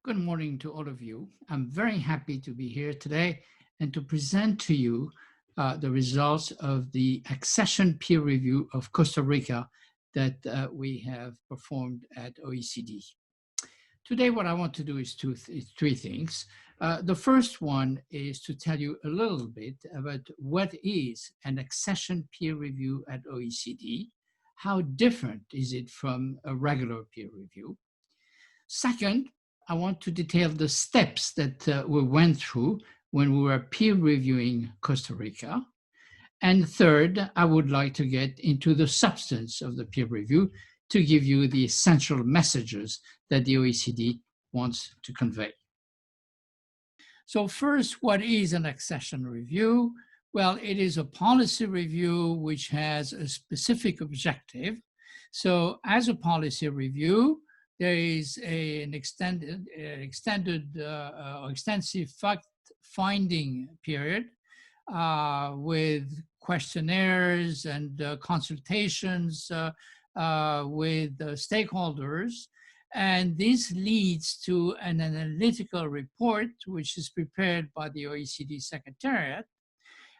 Good morning to all of you. I'm very happy to be here today and to present to you the results of the Accession peer review of Costa Rica that we have performed at OECD. Today, what I want to do is three things. The first one is to tell you a little bit about what is an accession peer review at OECD. How different is it from a regular peer review? Second, I want to detail the steps that we went through when we were peer reviewing Costa Rica. And third, I would like to get into the substance of the peer review to give you the essential messages that the OECD wants to convey. So first, what is an accession review? Well, it is a policy review which has a specific objective. So as a policy review, there is an extensive fact-finding period with questionnaires and consultations with stakeholders. And this leads to an analytical report, which is prepared by the OECD Secretariat.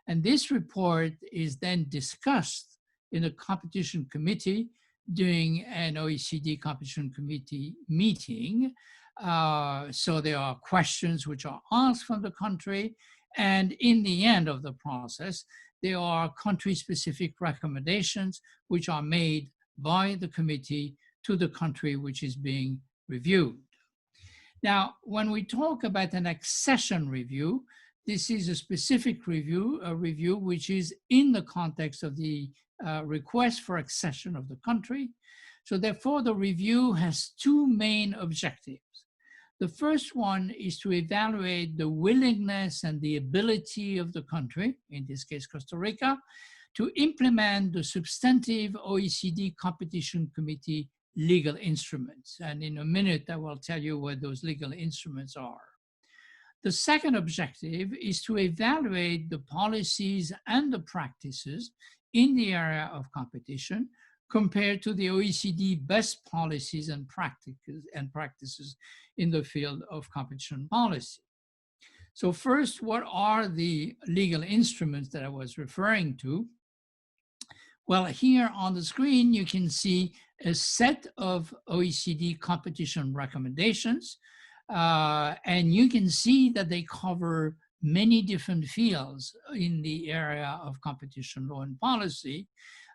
And this report is then discussed in a competition committee during an OECD Competition Committee meeting. So there are questions which are asked from the country, and in the end of the process, there are country-specific recommendations which are made by the committee to the country which is being reviewed. Now, when we talk about an accession review, this is a specific review, a review which is in the context of the request for accession of the country. So therefore, the review has two main objectives. The first one is to evaluate the willingness and the ability of the country, in this case Costa Rica, to implement the substantive OECD Competition Committee legal instruments. And in a minute, I will tell you what those legal instruments are. The second objective is to evaluate the policies and the practices in the area of competition compared to the OECD best policies and practices in the field of competition policy. So first, what are the legal instruments that I was referring to? Well, here on the screen, you can see a set of OECD competition recommendations. And you can see that they cover many different fields in the area of competition law and policy.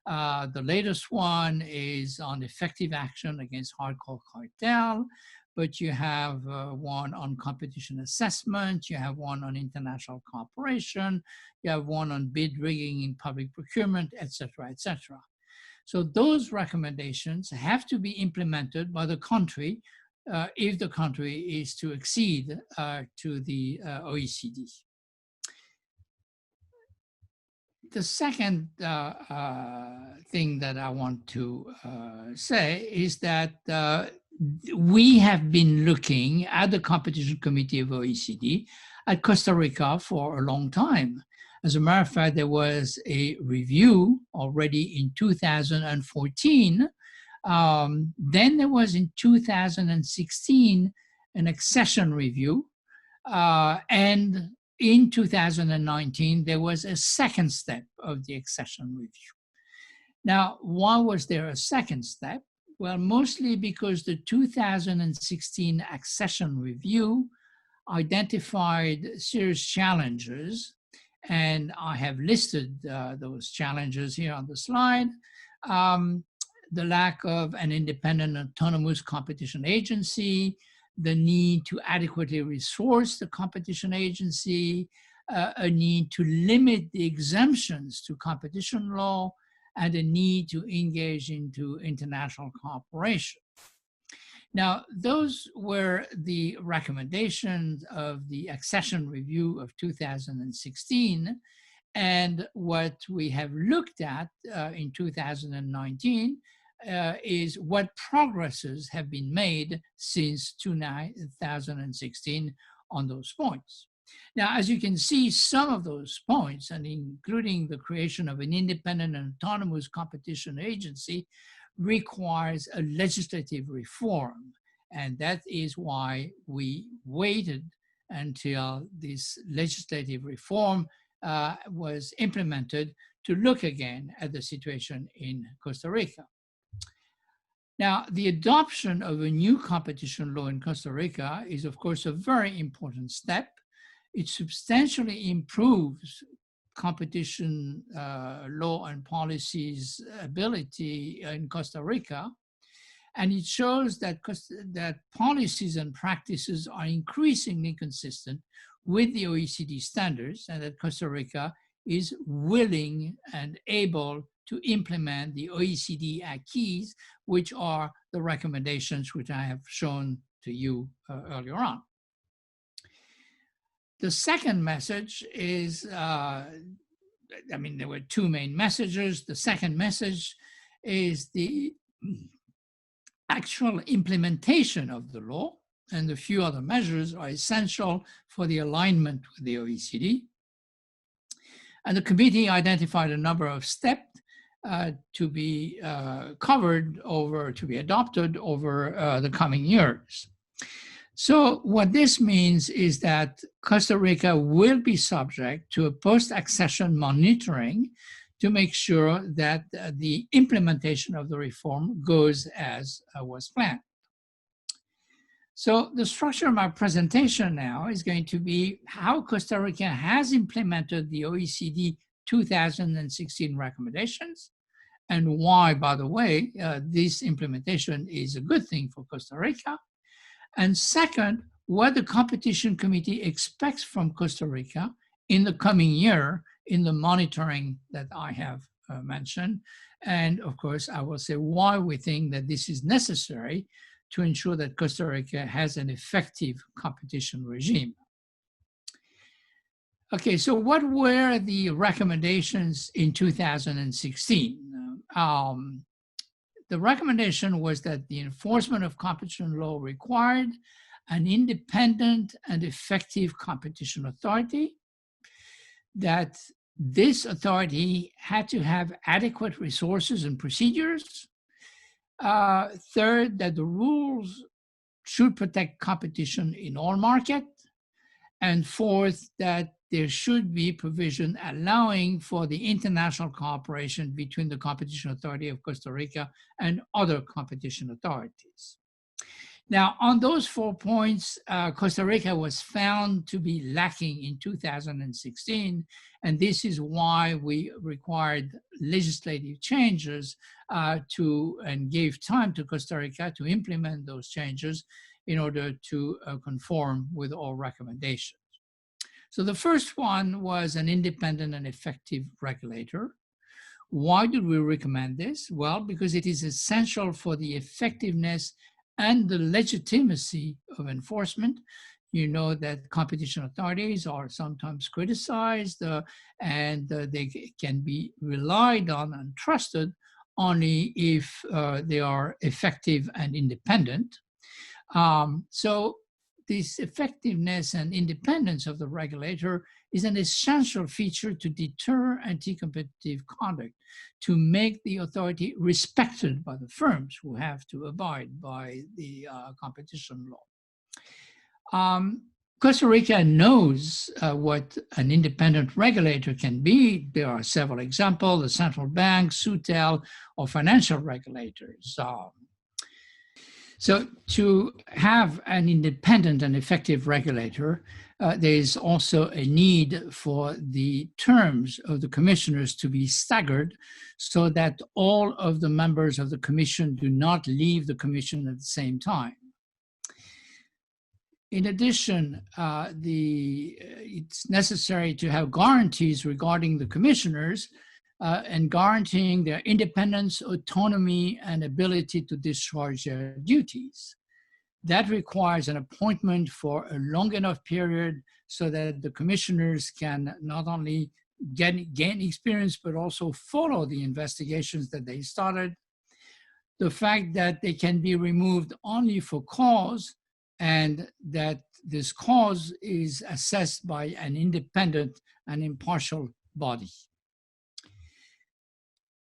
The latest one is on effective action against hardcore cartel, but you have one on competition assessment, you have one on international cooperation, you have one on bid rigging in public procurement, et cetera, et cetera. So those recommendations have to be implemented by the country if the country is to accede to the OECD. The second thing that I want to say is that we have been looking at the Competition Committee of OECD at Costa Rica for a long time. As a matter of fact, there was a review already in 2014. Then there was in 2016 an accession review, and in 2019 there was a second step of the accession review. Now, why was there a second step? Well, mostly because the 2016 accession review identified serious challenges, and I have listed those challenges here on the slide. The lack of an independent autonomous competition agency, the need to adequately resource the competition agency, a need to limit the exemptions to competition law, and a need to engage into international cooperation. Now, those were the recommendations of the accession review of 2016. And what we have looked at in 2019 is what progresses have been made since 2016 on those points. Now, as you can see, some of those points, and including the creation of an independent and autonomous competition agency, requires a legislative reform. And that is why we waited until this legislative reform was implemented to look again at the situation in Costa Rica. Now, the adoption of a new competition law in Costa Rica is, of course, a very important step. It substantially improves competition law and policy's ability in Costa Rica. And it shows that policies and practices are increasingly consistent with the OECD standards, and that Costa Rica is willing and able to implement the OECD acquis, which are the recommendations which I have shown to you earlier on. The second message is, there were two main messages. The second message is the actual implementation of the law, and a few other measures are essential for the alignment with the OECD. And the committee identified a number of steps to be adopted over the coming years. So what this means is that Costa Rica will be subject to a post-accession monitoring to make sure that the implementation of the reform goes as was planned. So the structure of my presentation now is going to be how Costa Rica has implemented the OECD 2016 recommendations, and why, by the way, this implementation is a good thing for Costa Rica. And second, what the Competition Committee expects from Costa Rica in the coming year in the monitoring that I have mentioned. And of course, I will say why we think that this is necessary to ensure that Costa Rica has an effective competition regime. Okay, so what were the recommendations in 2016? The recommendation was that the enforcement of competition law required an independent and effective competition authority, that this authority had to have adequate resources and procedures. Third, that the rules should protect competition in all markets. And fourth, that there should be provision allowing for the international cooperation between the Competition Authority of Costa Rica and other competition authorities. Now, on those 4 points, Costa Rica was found to be lacking in 2016, and this is why we required legislative changes and gave time to Costa Rica to implement those changes in order to conform with all recommendations. So the first one was an independent and effective regulator. Why did we recommend this? Well, because it is essential for the effectiveness and the legitimacy of enforcement. You know that competition authorities are sometimes criticized and they can be relied on and trusted only if they are effective and independent. So this effectiveness and independence of the regulator is an essential feature to deter anti-competitive conduct, to make the authority respected by the firms who have to abide by the competition law. Costa Rica knows what an independent regulator can be. There are several examples: the central bank, SUTEL, or financial regulators. So to have an independent and effective regulator, there is also a need for the terms of the commissioners to be staggered so that all of the members of the commission do not leave the commission at the same time. In addition, it's necessary to have guarantees regarding the commissioners and guaranteeing their independence, autonomy, and ability to discharge their duties. That requires an appointment for a long enough period so that the commissioners can not only gain experience, but also follow the investigations that they started. The fact that they can be removed only for cause, and that this cause is assessed by an independent and impartial body.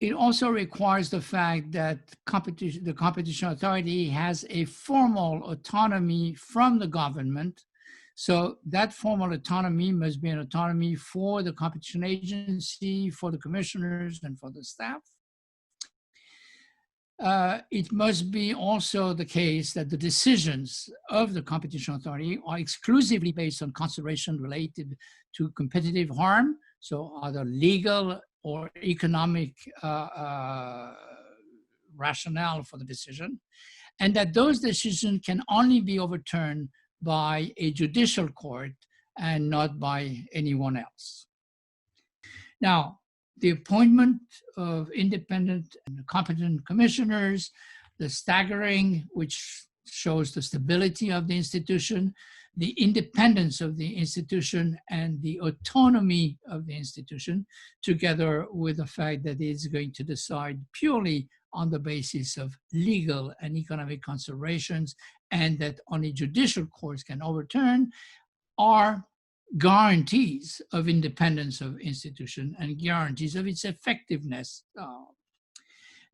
It also requires the fact that the competition authority has a formal autonomy from the government. So that formal autonomy must be an autonomy for the competition agency, for the commissioners, and for the staff. It must be also the case that the decisions of the competition authority are exclusively based on consideration related to competitive harm, so either legal or economic rationale for the decision, and that those decisions can only be overturned by a judicial court and not by anyone else. Now, the appointment of independent and competent commissioners, the staggering, which shows the stability of the institution, the independence of the institution, and the autonomy of the institution, together with the fact that it's going to decide purely on the basis of legal and economic considerations, and that only judicial courts can overturn, are guarantees of independence of institution and guarantees of its effectiveness.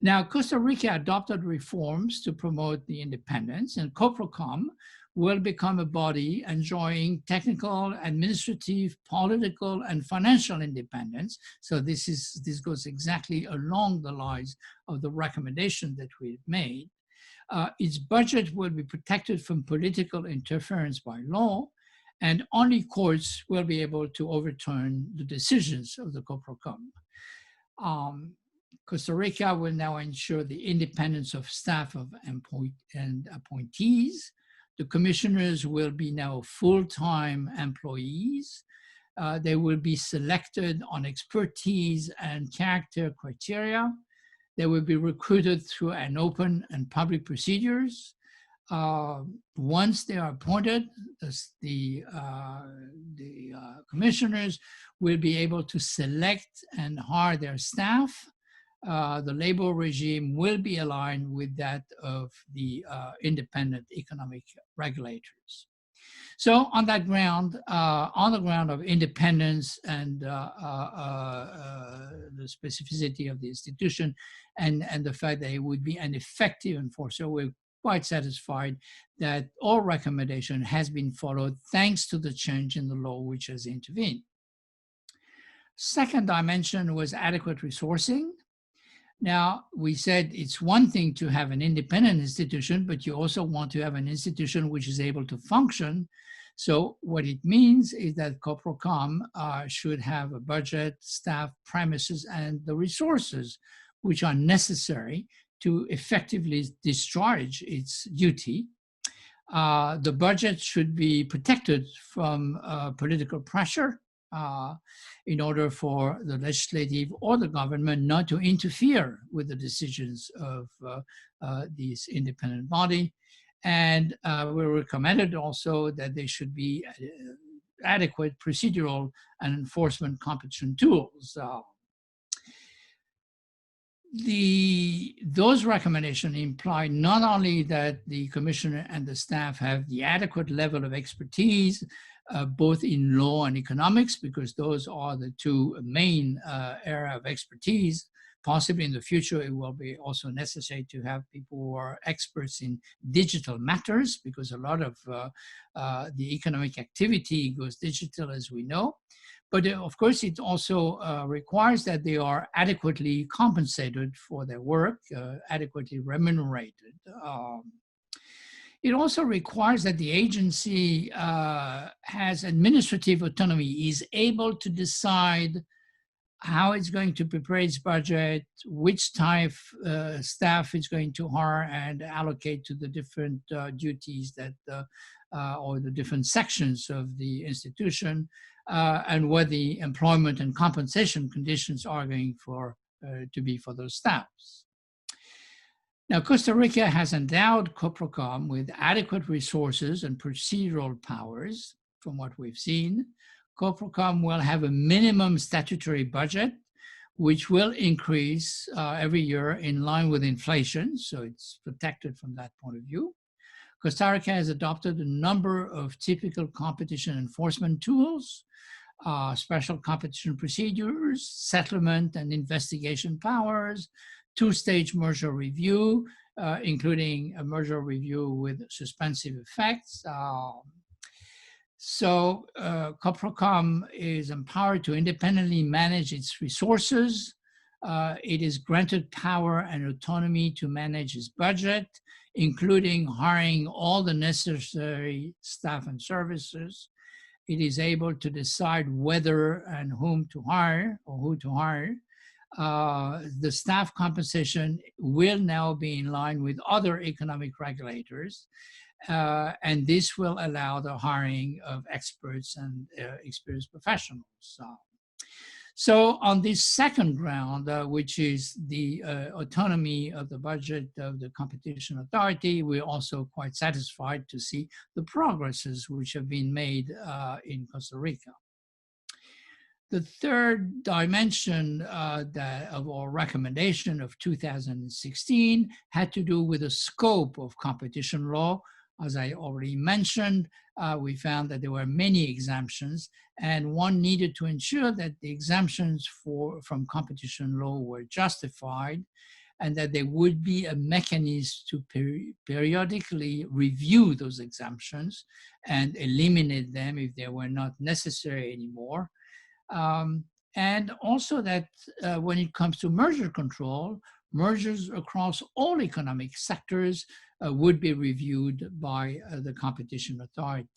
Now, Costa Rica adopted reforms to promote the independence, and COPROCOM will become a body enjoying technical, administrative, political, and financial independence. So this goes exactly along the lines of the recommendation that we've made. Its budget will be protected from political interference by law, and only courts will be able to overturn the decisions of the COPROCOM. Costa Rica will now ensure the independence of staff and appointees. The commissioners will be now full-time employees. They will be selected on expertise and character criteria. They will be recruited through an open and public procedures. Once they are appointed, the commissioners will be able to select and hire their staff. The labor regime will be aligned with that of the independent economic regulators. So on that ground, on the ground of independence and the specificity of the institution and the fact that it would be an effective enforcer, we're quite satisfied that all recommendation has been followed thanks to the change in the law which has intervened. Second dimension was adequate resourcing. Now, we said it's one thing to have an independent institution, but you also want to have an institution which is able to function. So what it means is that COPROCOM should have a budget, staff, premises, and the resources which are necessary to effectively discharge its duty. The budget should be protected from political pressure in order for the legislative or the government not to interfere with the decisions of this independent body. And we recommended also that there should be adequate procedural and enforcement competition tools. Those recommendations imply not only that the commissioner and the staff have the adequate level of expertise, both in law and economics, because those are the two main areas of expertise. Possibly in the future, it will be also necessary to have people who are experts in digital matters, because a lot of the economic activity goes digital, as we know. But of course, it also requires that they are adequately compensated for their work, adequately remunerated. It also requires that the agency has administrative autonomy, is able to decide how it's going to prepare its budget, which type staff it's going to hire and allocate to the different duties that, or the different sections of the institution, and what the employment and compensation conditions are going to be for those staffs. Now, Costa Rica has endowed COPROCOM with adequate resources and procedural powers. From what we've seen, COPROCOM will have a minimum statutory budget, which will increase every year in line with inflation, so it's protected from that point of view. Costa Rica has adopted a number of typical competition enforcement tools. special competition procedures, settlement and investigation powers, two-stage merger review, including a merger review with suspensive effects. COPROCOM is empowered to independently manage its resources. It is granted power and autonomy to manage its budget, including hiring all the necessary staff and services. It is able to decide whether and whom to hire or who to hire. The staff compensation will now be in line with other economic regulators, and this will allow the hiring of experts and experienced professionals. So on this second ground, which is the autonomy of the budget of the competition authority, we're also quite satisfied to see the progresses which have been made in Costa Rica. The third dimension of our recommendation of 2016 had to do with the scope of competition law. As I already mentioned, we found that there were many exemptions, and one needed to ensure that the exemptions from competition law were justified, and that there would be a mechanism to periodically review those exemptions and eliminate them if they were not necessary anymore. And also that when it comes to merger control, mergers across all economic sectors would be reviewed by the competition authority.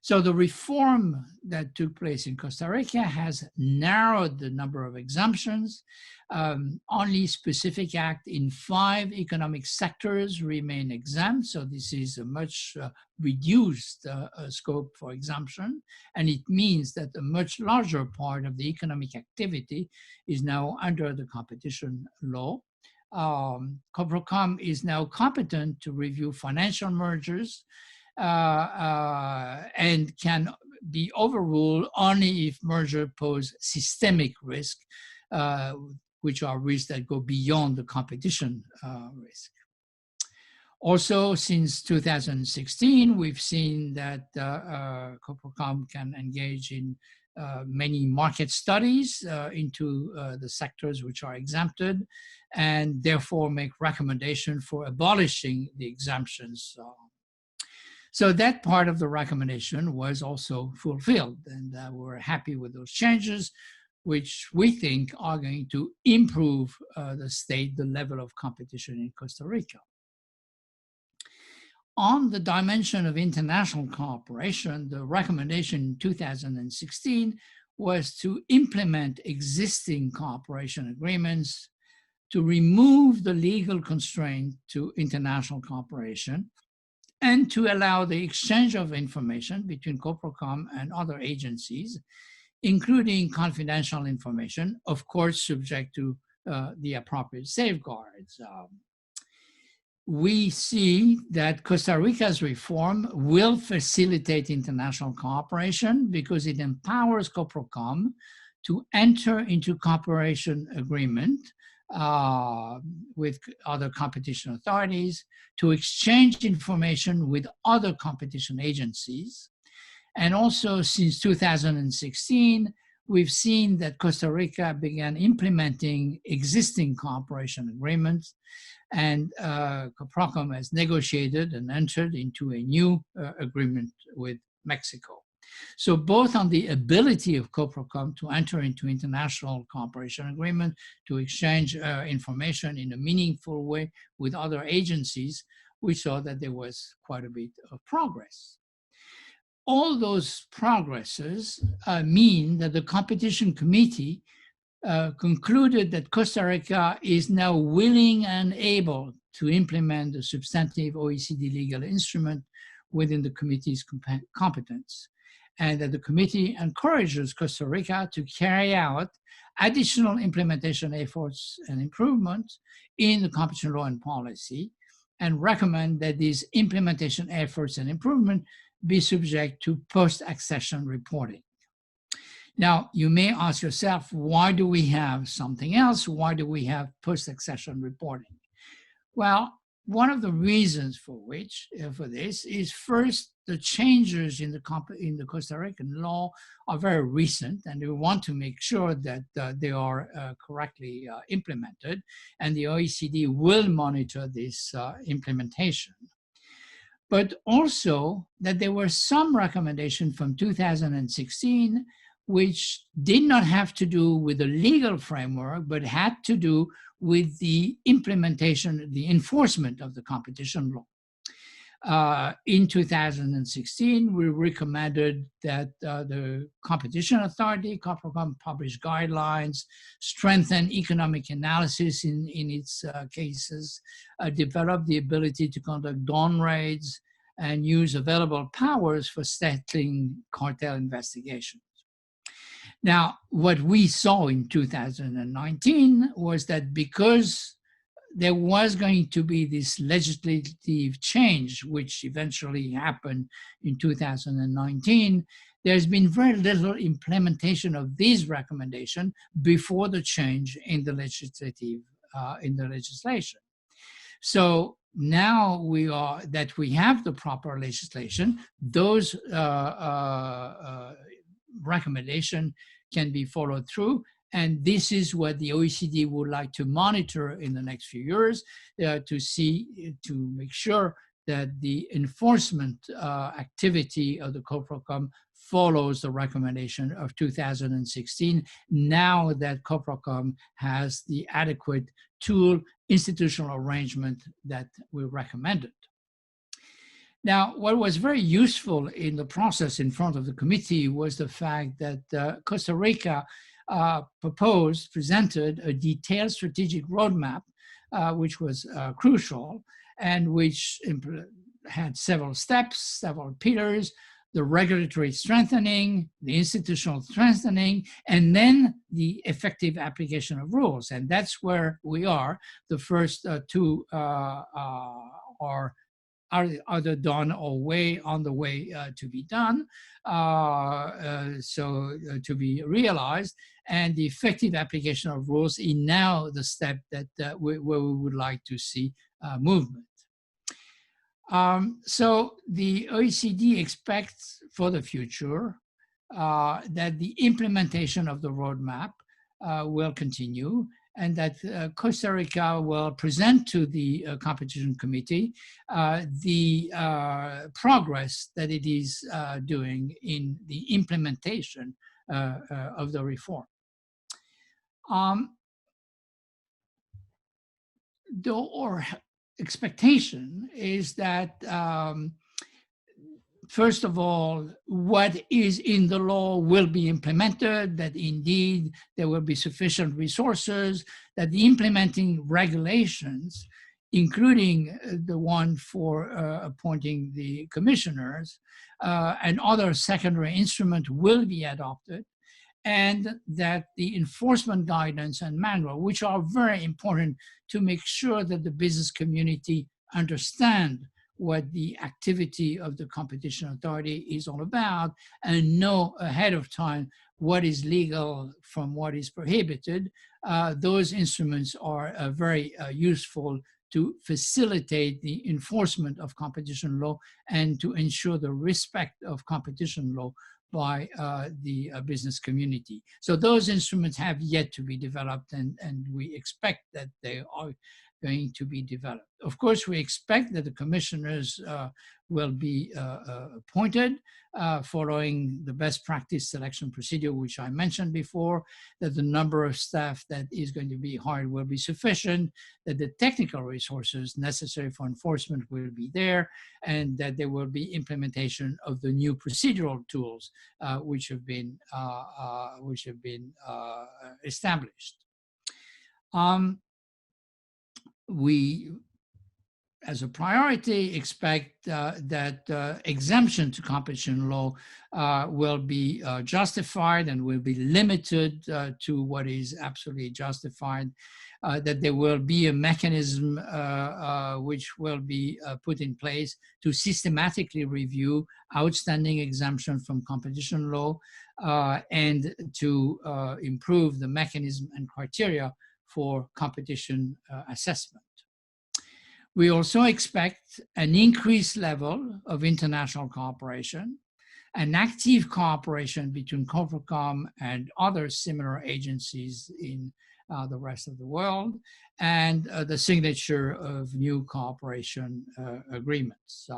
So the reform that took place in Costa Rica has narrowed the number of exemptions. Only specific acts in 5 economic sectors remain exempt. So this is a much reduced scope for exemption. And it means that a much larger part of the economic activity is now under the competition law. COPROCOM is now competent to review financial mergers and can be overruled only if merger pose systemic risk, which are risks that go beyond the competition risk. Also, since 2016, we've seen that COPROCOM can engage in many market studies into the sectors which are exempted, and therefore make recommendations for abolishing the exemptions. So that part of the recommendation was also fulfilled, and we're happy with those changes, which we think are going to improve the level of competition in Costa Rica. On the dimension of international cooperation, the recommendation in 2016 was to implement existing cooperation agreements, to remove the legal constraint to international cooperation, and to allow the exchange of information between COPROCOM and other agencies, including confidential information, of course, subject to the appropriate safeguards. We see that Costa Rica's reform will facilitate international cooperation because it empowers COPROCOM to enter into cooperation agreement with other competition authorities, to exchange information with other competition agencies. And also since 2016, we've seen that Costa Rica began implementing existing cooperation agreements, and COPROCOM has negotiated and entered into a new agreement with Mexico. So both on the ability of COPROCOM to enter into international cooperation agreement, to exchange information in a meaningful way with other agencies, we saw that there was quite a bit of progress. All those progresses mean that the Competition Committee concluded that Costa Rica is now willing and able to implement the substantive OECD legal instrument within the committee's competence, and that the committee encourages Costa Rica to carry out additional implementation efforts and improvements in the competition law and policy, and recommend that these implementation efforts and improvement be subject to post-accession reporting. Now, you may ask yourself, why do we have something else? Why do we have post-accession reporting? Well, one of the reasons for this is first, the changes in the Costa Rican law are very recent, and we want to make sure that they are correctly implemented, and the OECD will monitor this implementation. But also that there were some recommendations from 2016 which did not have to do with the legal framework, but had to do with the implementation, the enforcement of the competition law. In 2016, we recommended that the Competition Authority, COPROCOM, publish guidelines, strengthen economic analysis in its cases, develop the ability to conduct dawn raids, and use available powers for settling cartel investigations. Now, what we saw in 2019 was that because there was going to be this legislative change, which eventually happened in 2019, there's been very little implementation of these recommendations before the change in the legislation. So now we have the proper legislation, those recommendations can be followed through. And this is what the OECD would like to monitor in the next few years to make sure that the enforcement activity of the COPROCOM follows the recommendation of 2016, now that COPROCOM has the adequate tool, institutional arrangement that we recommended. Now, what was very useful in the process in front of the committee was the fact that Costa Rica presented a detailed strategic roadmap, which was crucial, and which had several steps, several pillars: the regulatory strengthening, the institutional strengthening, and then the effective application of rules. And that's where we are. The first two are either done or on the way to be done, to be realized, and the effective application of rules is now the step that where we would like to see movement. So the OECD expects for the future that the implementation of the roadmap will continue, and that Costa Rica will present to the Competition Committee the progress that it is doing in the implementation of the reform. Our expectation is that first of all, what is in the law will be implemented, that indeed there will be sufficient resources, that the implementing regulations, including the one for appointing the commissioners and other secondary instruments, will be adopted, and that the enforcement guidance and manual, which are very important to make sure that the business community understand what the activity of the Competition Authority is all about and know ahead of time what is legal from what is prohibited. Those instruments are very useful to facilitate the enforcement of competition law and to ensure the respect of competition law by the business community. So those instruments have yet to be developed, and we expect that they are going to be developed. Of course, we expect that the commissioners will be appointed following the best practice selection procedure, which I mentioned before, that the number of staff that is going to be hired will be sufficient, that the technical resources necessary for enforcement will be there, and that there will be implementation of the new procedural tools which have been established. We, as a priority, expect that exemption to competition law will be justified and will be limited to what is absolutely justified, that there will be a mechanism which will be put in place to systematically review outstanding exemption from competition law and to improve the mechanism and criteria for competition assessment. We also expect an increased level of international cooperation, an active cooperation between COPROCOM and other similar agencies in the rest of the world, and the signature of new cooperation agreements.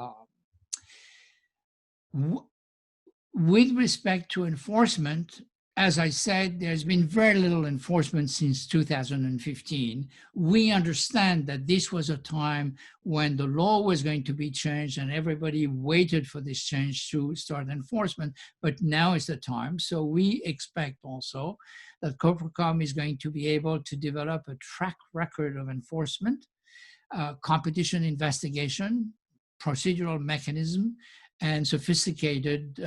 With respect to enforcement, as I said, there's been very little enforcement since 2015. We understand that this was a time when the law was going to be changed and everybody waited for this change to start enforcement, but now is the time. So we expect also that COPROCOM is going to be able to develop a track record of enforcement, competition investigation, procedural mechanism, and sophisticated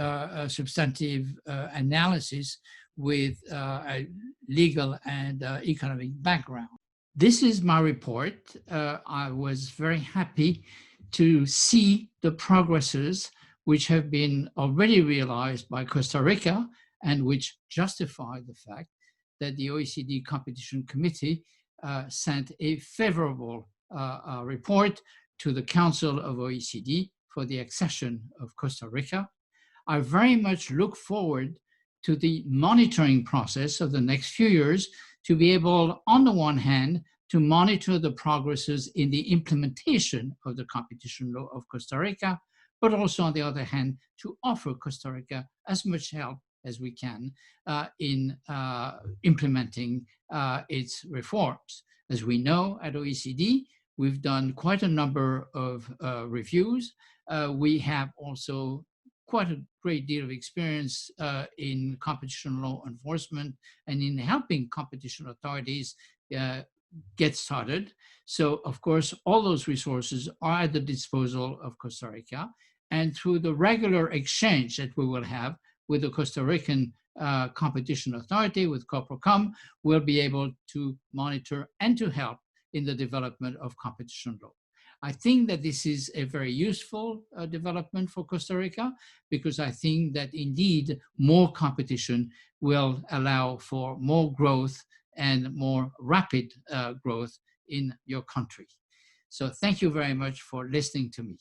substantive analysis with a legal and economic background. This is my report. I was very happy to see the progresses which have been already realized by Costa Rica and which justify the fact that the OECD Competition Committee sent a favorable report to the Council of OECD for the accession of Costa Rica. I very much look forward to the monitoring process of the next few years to be able, on the one hand, to monitor the progresses in the implementation of the competition law of Costa Rica, but also, on the other hand, to offer Costa Rica as much help as we can in implementing its reforms. As we know at OECD, we've done quite a number of reviews. We have also quite a great deal of experience in competition law enforcement and in helping competition authorities get started. So, of course, all those resources are at the disposal of Costa Rica. And through the regular exchange that we will have with the Costa Rican Competition Authority, with COPROCOM, we'll be able to monitor and to help in the development of competition law. I think that this is a very useful development for Costa Rica, because I think that indeed more competition will allow for more growth and more rapid growth in your country. So thank you very much for listening to me.